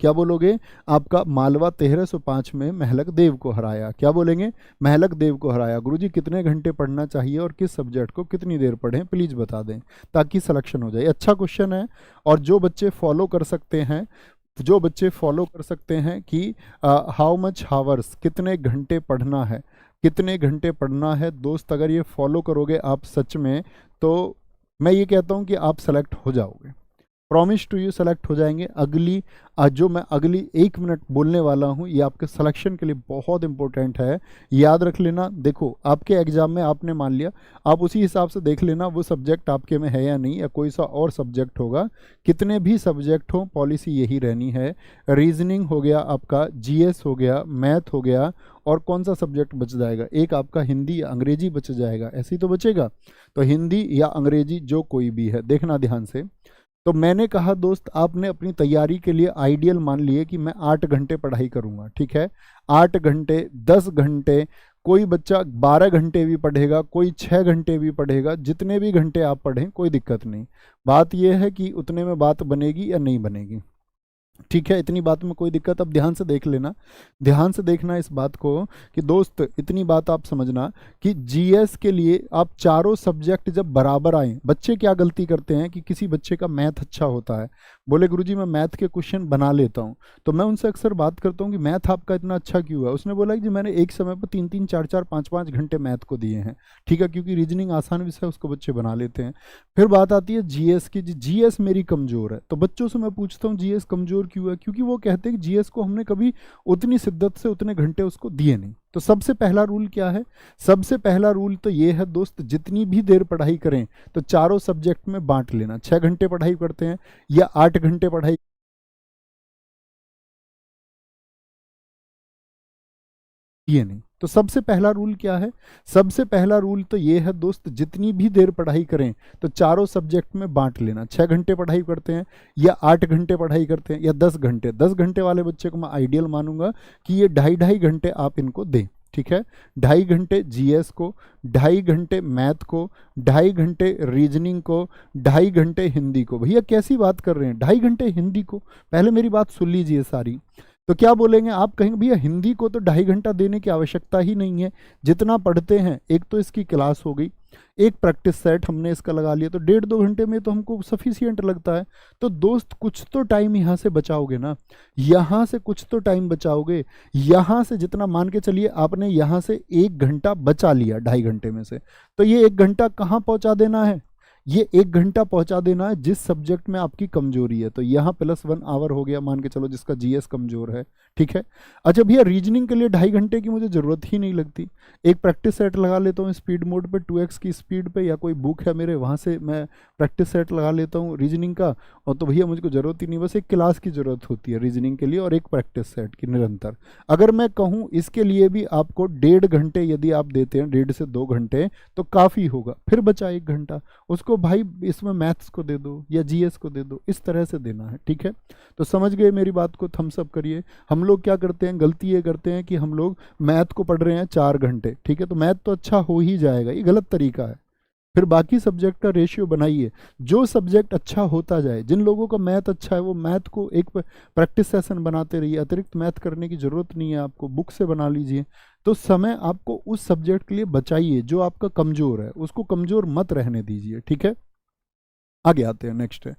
क्या बोलोगे? आपका मालवा 1305 में महलक देव को हराया। क्या बोलेंगे? महलक देव को हराया। गुरुजी कितने घंटे पढ़ना चाहिए और किस सब्जेक्ट को कितनी देर पढ़ें, प्लीज़ बता दें ताकि सिलेक्शन हो जाए। अच्छा क्वेश्चन है। और जो बच्चे फॉलो कर सकते हैं, जो बच्चे फॉलो कर सकते हैं कि हाउ मच हावर्स, कितने घंटे पढ़ना है, कितने घंटे पढ़ना है दोस्त, अगर ये फॉलो करोगे आप सच में, तो मैं ये कहता हूँ कि आप सेलेक्ट हो जाओगे। प्रॉमिस टू यू सेलेक्ट हो जाएंगे। अगली जो मैं अगली 1 मिनट बोलने वाला हूँ ये आपके सिलेक्शन के लिए बहुत इंपॉर्टेंट है, याद रख लेना। देखो आपके एग्जाम में आपने मान लिया, आप उसी हिसाब से देख लेना वो सब्जेक्ट आपके में है या नहीं, या कोई सा और सब्जेक्ट होगा। कितने भी सब्जेक्ट हो पॉलिसी यही रहनी है। रीजनिंग हो गया आपका, जीएस हो गया, मैथ हो गया, और कौन सा सब्जेक्ट बच जाएगा? एक आपका हिंदी या अंग्रेजी बच जाएगा, ऐसे ही तो बचेगा। तो हिंदी या अंग्रेजी जो कोई भी है, देखना ध्यान से। तो मैंने कहा दोस्त आपने अपनी तैयारी के लिए आइडियल मान लिए कि मैं 8 घंटे पढ़ाई करूंगा, ठीक है? 8 घंटे, 10 घंटे, कोई बच्चा 12 घंटे भी पढ़ेगा, कोई 6 घंटे भी पढ़ेगा, जितने भी घंटे आप पढ़ें कोई दिक्कत नहीं। बात यह है कि उतने में बात बनेगी या नहीं बनेगी, ठीक है? इतनी बात में कोई दिक्कत। अब ध्यान से देख लेना, ध्यान से देखना इस बात को कि दोस्त इतनी बात आप समझना कि जीएस के लिए आप चारों सब्जेक्ट जब बराबर आए, बच्चे क्या गलती करते हैं कि किसी बच्चे का मैथ अच्छा होता है, बोले गुरुजी मैं मैथ के क्वेश्चन बना लेता हूँ, तो मैं उनसे अक्सर बात करता हूँ कि मैथ आपका इतना अच्छा क्यों है? उसने बोला कि जी मैंने एक समय पर 3-3, 4-4, 5-5 घंटे मैथ को दिए हैं, ठीक है? क्योंकि रीजनिंग आसान विषय उसको बच्चे बना लेते हैं। फिर बात आती है जीएस की, जीएस मेरी कमजोर है, तो बच्चों से मैं पूछता हूँ जीएस कमजोर क्यों है? क्योंकि वो कहते हैं कि जीएस को हमने कभी उतनी शिद्दत से उतने घंटे उसको दिए नहीं। तो सबसे पहला रूल क्या है? सबसे पहला रूल तो ये है दोस्त, जितनी भी देर पढ़ाई करें तो चारों सब्जेक्ट में बांट लेना। 6 घंटे पढ़ाई करते हैं या 8 घंटे पढ़ाई, ये नहीं। तो सबसे पहला रूल क्या है? सबसे पहला रूल तो ये है दोस्त, जितनी भी देर पढ़ाई करें तो चारों सब्जेक्ट में बांट लेना। 6 घंटे पढ़ाई करते हैं या 8 घंटे पढ़ाई करते हैं या 10 घंटे, 10 घंटे वाले बच्चे को मैं आइडियल मानूंगा कि ये 2.5-2.5 घंटे आप इनको दें, ठीक है? 2.5 घंटे जीएस को, 2.5 घंटे मैथ को, 2.5 घंटे रीजनिंग को, 2.5 घंटे हिंदी को। भैया कैसी बात कर रहे हैं 2.5 घंटे हिंदी को? पहले मेरी बात सुन लीजिए सारी। तो क्या बोलेंगे आप? कहेंगे भैया हिंदी को तो 2.5 घंटा देने की आवश्यकता ही नहीं है, जितना पढ़ते हैं। एक तो इसकी क्लास हो गई, एक प्रैक्टिस सेट हमने इसका लगा लिया, तो 1.5-2 घंटे में तो हमको सफिशियंट लगता है। तो दोस्त कुछ तो टाइम यहाँ से बचाओगे ना, यहाँ से कुछ तो टाइम बचाओगे। यहाँ से जितना मान के चलिए आपने यहाँ से 1 घंटा बचा लिया 2.5 घंटे में से, तो ये 1 घंटा कहाँ पहुँचा देना है? ये 1 घंटा पहुंचा देना है जिस सब्जेक्ट में आपकी कमजोरी है। तो यहाँ +1 आवर हो गया, मान के चलो जिसका जीएस कमजोर है, ठीक है? अच्छा भैया रीजनिंग के लिए 2.5 घंटे की मुझे ज़रूरत ही नहीं लगती, एक प्रैक्टिस सेट लगा लेता हूँ स्पीड मोड पे 2x की स्पीड पे, या कोई बुक है मेरे वहाँ से मैं प्रैक्टिस सेट लगा लेता हूँ रीजनिंग का, और तो भैया मुझको ज़रूरत ही नहीं, बस एक क्लास की ज़रूरत होती है रीजनिंग के लिए और एक प्रैक्टिस सेट की निरंतर। अगर मैं कहूँ इसके लिए भी आपको 1.5 घंटे यदि आप देते हैं, 1.5 से 2 घंटे तो काफ़ी होगा। फिर बचा 1 घंटा, उसको भाई इसमें मैथ्स को दे दो या जीएस को दे दो, इस तरह से देना है, ठीक है? तो समझ गए मेरी बात को? थम्स अप करिए। हम लोग क्या करते हैं, गलती ये करते हैं कि हम लोग मैथ को पढ़ रहे हैं 4 घंटे, ठीक है? तो मैथ तो अच्छा हो ही जाएगा, ये गलत तरीका है। फिर बाकी सब्जेक्ट का रेशियो बनाइए, जो सब्जेक्ट अच्छा होता जाए। जिन लोगों का मैथ अच्छा है वो मैथ को एक प्रैक्टिस सेशन बनाते रहिए, अतिरिक्त मैथ करने की ज़रूरत नहीं है आपको, बुक से बना लीजिए। तो समय आपको उस सब्जेक्ट के लिए बचाइए जो आपका कमज़ोर है, उसको कमज़ोर मत रहने दीजिए, ठीक है? आगे आते हैं, नेक्स्ट है